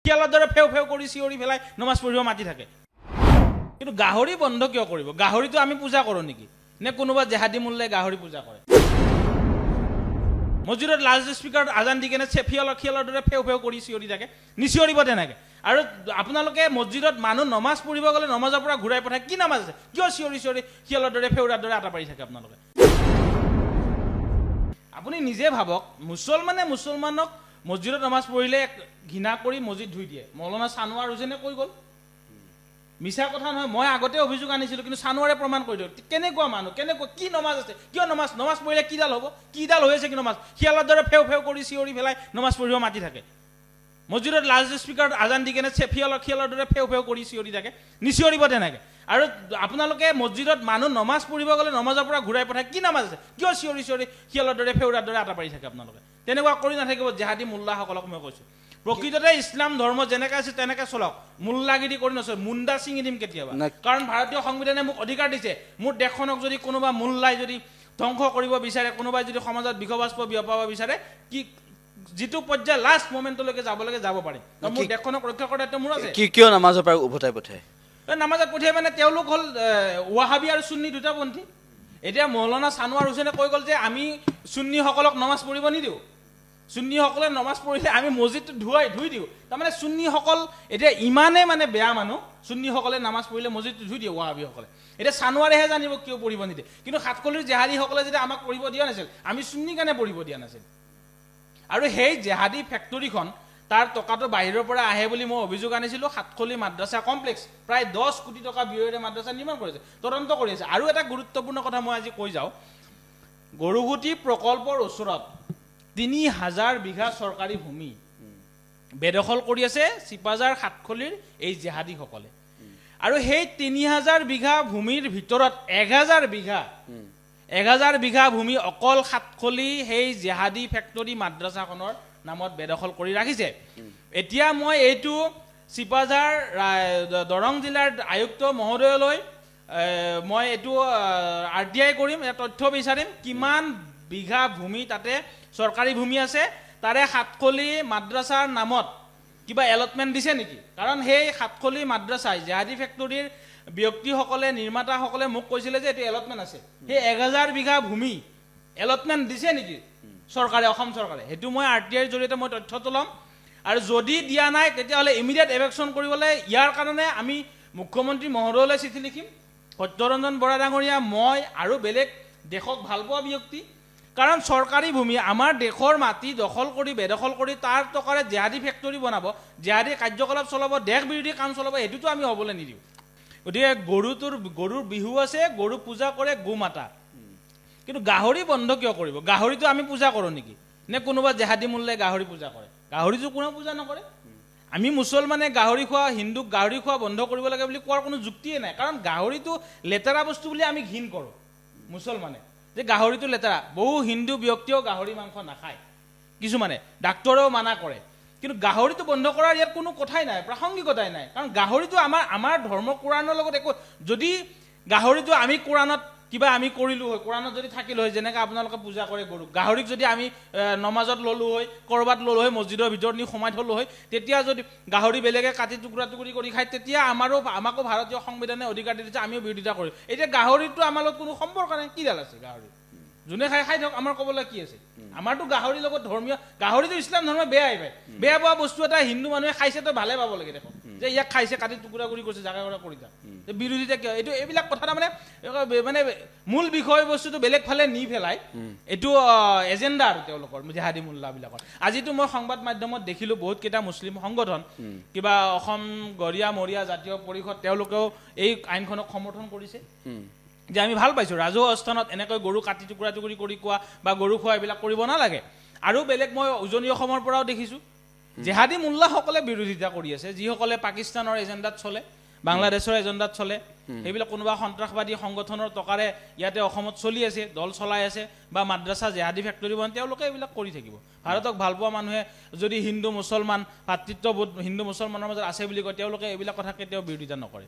শিয়ালৰ দৰে ফেও ফেও কৰি চিঞৰি পেলাই নমাজ পঢ়িব মাতি থাকে কিন্তু গাহৰি বন্ধ কিয় কৰিব গাহৰিটো আমি পূজা কৰোঁ নেকি নে কোনোবা জেহাদী মুল্লাই গাহৰি পূজা কৰে মছজিদত লাউড স্পিকাৰত আজান দি কেনে শিয়ালৰ দৰে ফেও ফেও কৰি চিঞৰি থাকে নিচিঞৰিব তেনেকে আৰু আপোনালোকে মছজিদত মানুহ নমাজ পঢ়িব গ'লে নমাজৰ পৰা ঘূৰাই পঠায় কি নামাজ আছে কিয় চিঞৰি চিঞৰি শিয়ালৰ দৰে ফেউৰাৰ দৰে আটা পাৰি থাকে আপোনালোকে আপুনি নিজে ভাবক মুছলমানক মছজিদত নমাজ পঢ়িলে ঘৃণা কৰি মছজিদ ধুই দিয়ে মৌলানা সানোৱাৰ হুছেইনে কৈ গ'ল মিছা কথা নহয় মই আগতে অভিযোগ আনিছিলোঁ কিন্তু সানোৱাৰে প্ৰমাণ কৰি দিওঁ কেনেকুৱা মানুহ কেনেকুৱা কি নমাজ আছে কিয় নমাজ পঢ়িলে কিডাল হ'ব কিডাল হৈ আছে কি নমাজ শিয়ালৰ দৰে ফেও ফেও কৰি চিঞৰি পেলাই নমাজ পঢ়িব মাতি থাকে মছজিদত লাউড স্পিকাৰত আজান দি কেনে শিয়ালৰ দৰে ফেও ফেও কৰি চিঞৰি থাকে নিচিঞৰিব তেনেকে আৰু আপোনালোকে মছজিদত মানুহ নমাজ পঢ়িব গ'লে নমাজৰ পৰা ঘূৰাই পঠায় কি নামাজ আছে কিয় চিঞৰি চিঞৰি শিয়ালৰ দৰে ফেউৰাৰ দৰে আটা পাৰি থাকে আপোনালোকে তেনেকুৱা কৰি নাথাকিব জেহাদী মুল্লাসকলক মই কৈছোঁ প্ৰকৃততে ইছলাম ধৰ্ম যেনেকৈ আছে তেনেকৈ চলক মুল্লাগিৰি কৰি নচলে মুণ্ডা ছিঙি দিম কেতিয়াবা কাৰণ ভাৰতীয় সংবিধানে মোক অধিকাৰ দিছে মোৰ দেশখনক যদি কোনোবা মুল্লাই যদি ধ্বংস কৰিব বিচাৰে কোনোবাই যদি সমাজত বিঘবাস্প বিয়পাব বিচাৰে কি যিটো পৰ্যায় লাষ্ট মোমেণ্টলৈকে যাব পাৰে মোৰ দেশখনক ৰক্ষা কৰাৰ দায়িত্ব মোৰ আছে কিয় নামাজৰ পৰা উভতাই পঠায় নামাজত পঠিয়াই মানে তেওঁলোক হ'ল ৱাহাবী আৰু চুন্নী দুটা পন্থী এতিয়া মৌলানা সানোৱাৰ হুছেইনে কৈ গ'ল যে আমি চুন্নীসকলক নমাজ পঢ়িব নিদিওঁ চুন্নীসকলে নমাজ পঢ়িলে আমি মছজিদটো ধুই দিওঁ তাৰমানে চুন্নীসকল এতিয়া ইমানে মানে বেয়া মানুহ চুন্নীসকলে নামাজ পঢ়িলে মছজিদটো ধুই দিয়ে ৱাহাবীসকলে এতিয়া সানোৱাৰেহে জানিব কিয় পঢ়িব নিদিয়ে কিন্তু সাতখলিৰ জেহাদীসকলে যেতিয়া আমাক পঢ়িব দিয়া নাছিল আমি চুন্নী কাৰণে পঢ়িব দিয়া নাছিল আৰু সেই জেহাদী ফেক্টৰীখন তাৰ টকাটো বাহিৰৰ পৰা আহে বুলি মই অভিযোগ আনিছিলোঁ সাতখলি মাদ্ৰাছা কমপ্লেক্স প্ৰায় 10 কোটি টকা ব্যয়েৰে মাদ্ৰাছা নিৰ্মাণ কৰিছে তদন্ত কৰি আছে আৰু এটা গুৰুত্বপূৰ্ণ কথা মই আজি কৈ যাওঁ গৰুগুটি প্ৰকল্পৰ ওচৰত 3000 বিঘা চৰকাৰী ভূমি বেদখল কৰি আছে চিপাজাৰ সাতখলিৰ এই জেহাদীসকলে আৰু সেই 3000 বিঘা ভূমিৰ ভিতৰত 1000 বিঘা ভূমি অকল সাতখলি সেই জেহাদী ফেক্টৰী মাদ্ৰাছাখনৰ নামত বেদখল কৰি ৰাখিছে এতিয়া মই এইটো চিপাজাৰ দৰং জিলাৰ আয়ুক্ত মহোদয়লৈ মই এইটো RTI কৰিম তথ্য বিচাৰিম কিমান বিঘা ভূমি তাতে চৰকাৰী ভূমি আছে তাৰে সাতখলি মাদ্ৰাছাৰ নামত কিবা এলটমেণ্ট দিছে নেকি কাৰণ সেই সাতখলি মাদ্ৰাছাই জেহাদী ফেক্টৰীৰ ব্যক্তিসকলে নিৰ্মাতাসকলে মোক কৈছিলে যে এইটো এলটমেণ্ট আছে সেই 1000 বিঘা ভূমি এলটমেণ্ট দিছে নেকি চৰকাৰে অসম চৰকাৰে সেইটো মই RTIৰ জৰিয়তে মই তথ্যটো ল'ম আৰু যদি দিয়া নাই তেতিয়াহ'লে ইমিডিয়েট এভেকশ্যন কৰিবলৈ ইয়াৰ কাৰণে আমি মুখ্যমন্ত্ৰী মহোদয়লৈ চিঠি লিখিম সত্যৰঞ্জন বৰা ডাঙৰীয়া মই আৰু বেলেগ দেশক ভালপোৱা ব্যক্তি কাৰণ চৰকাৰী ভূমি আমাৰ দেশৰ মাটি দখল কৰি বেদখল কৰি তাৰ টকাৰে জেহাদী ফেক্টৰী বনাব জেহাদী কাৰ্যকলাপ চলাব দেশ বিৰোধী কাম চলাব সেইটোতো আমি হ'বলৈ নিদিওঁ গতিকে গৰুৰ বিহু আছে গৰু পূজা কৰে গো মাতা কিন্তু গাহৰি বন্ধ কিয় কৰিব গাহৰিটো আমি পূজা কৰোঁ নেকি নে কোনোবা জেহাদী মুল্লাই গাহৰি পূজা কৰে গাহৰিটো কোনেও পূজা নকৰে আমি মুছলমানে গাহৰি খোৱা হিন্দুক গাহৰি খোৱা বন্ধ কৰিব লাগে বুলি কোৱাৰ কোনো যুক্তিয়ে নাই কাৰণ গাহৰিটো লেতেৰা বস্তু বুলি আমি ঘিণ কৰোঁ মুছলমানে যে গাহৰিটো লেতেৰা বহু হিন্দু ব্যক্তিয়েও গাহৰি মাংস নাখায় কিছুমানে ডাক্তৰেও মানা কৰে কিন্তু গাহৰিটো বন্ধ কৰাৰ ইয়াত কোনো কথাই নাই প্ৰাসংগিকতাই নাই কাৰণ গাহৰিটো আমাৰ ধৰ্ম কোৰাণৰ লগত একো যদি গাহৰিটো আমি কোৰাণত কিবা আমি কৰিলোঁ হয় কোৰাণত যদি থাকিলোঁ হয় যেনেকৈ আপোনালোকে পূজা কৰে গৰু গাহৰিক যদি আমি নমাজত ল'লোঁ হয় ক'ৰবাত ল'লোঁ হয় মছজিদৰ ভিতৰত নি সোমাই থ'লোঁ হয় তেতিয়া যদি গাহৰি বেলেগে কাটি টুকুৰা টুকুৰি কৰি খায় তেতিয়া আমাকো ভাৰতীয় সংবিধানে অধিকাৰ দিছে আমিও বিৰোধিতা কৰিম এতিয়া গাহৰিটো আমাৰ লগত কোনো সম্পৰ্ক নাই কিডাল আছে গাহৰি যোনে খাই থাকক আমাৰ ক'বলৈ কি আছে আমাৰতো গাহৰিৰ লগত ধৰ্মীয় গাহৰিটো ইছলাম ধৰ্ম বেয়াই পায় বেয়া পোৱা বস্তু এটা হিন্দু মানুহে খাইছে তো ভালে পাব লাগে দেখোন যে ইয়াক খাইছে কাটি টুকুৰা কৰি কৰিছে জাগা কৰা কৰি যা বিৰোধিতা কিয় এইবিলাক কথা তাৰমানে মানে মূল বিষয়বস্তুটো বেলেগ ফালে নি পেলাই এইটো এজেণ্ডা আৰু তেওঁলোকৰ জেহাদী মুল্লাবিলাকৰ আজিতো মই সংবাদ মাধ্যমত দেখিলোঁ বহুত কেইটা মুছলিম সংগঠন কিবা অসম গৰিয়া মৰিয়া জাতীয় পৰিষদ তেওঁলোকেও এই আইনখনক সমৰ্থন কৰিছে যে আমি ভাল পাইছোঁ ৰাজহুৱা স্থানত এনেকৈ গৰু কাটি টুকুৰা টুকুৰি কৰি খোৱা বা গৰু খোৱা এইবিলাক কৰিব নালাগে আৰু বেলেগ মই উজনি অসমৰ পৰাও দেখিছোঁ জেহাদী মুল্লাসকলে বিৰোধিতা কৰি আছে যিসকলে পাকিস্তানৰ এজেণ্ডাত চলে বাংলাদেশৰ এজেণ্ডাত চলে সেইবিলাক কোনোবা সন্ত্ৰাসবাদী সংগঠনৰ টকাৰে ইয়াতে অসমত চলি আছে দল চলাই আছে বা মাদ্ৰাছা জেহাদী ফেক্টৰী বনাই তেওঁলোকে এইবিলাক কৰি থাকিব ভাৰতক ভালপোৱা মানুহে যদি হিন্দু মুছলমান ভাতৃত্ববোধ হিন্দু মুছলমানৰ মাজত আছে বুলি কয় তেওঁলোকে এইবিলাক কথা কেতিয়াও বিৰোধিতা নকৰে